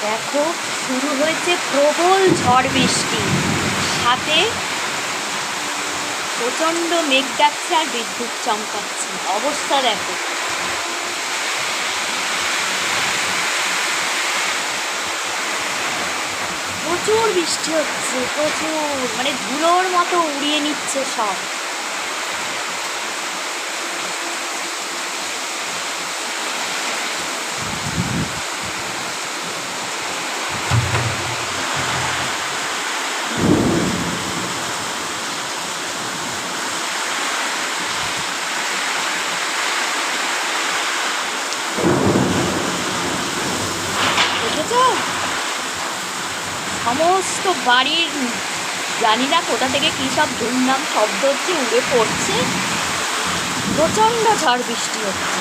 দেখো, শুরু হয়েছে প্রবল ঝড় বৃষ্টি, সাথে প্রচণ্ড মেঘ ডাকছে আর বিদ্যুৎ চমকাচ্ছে। অবস্থা দেখো। প্রচুর বৃষ্টি হচ্ছে, প্রচুর, মানে ধুলোর মতো উড়িয়ে নিচ্ছে সব। দেখেছো, সমস্ত বাড়ির, জানি না কোথা থেকে কী সব ধুমধাম শব্দ হচ্ছে, উড়ে পড়ছে। প্রচণ্ড ঝড় বৃষ্টি হচ্ছে।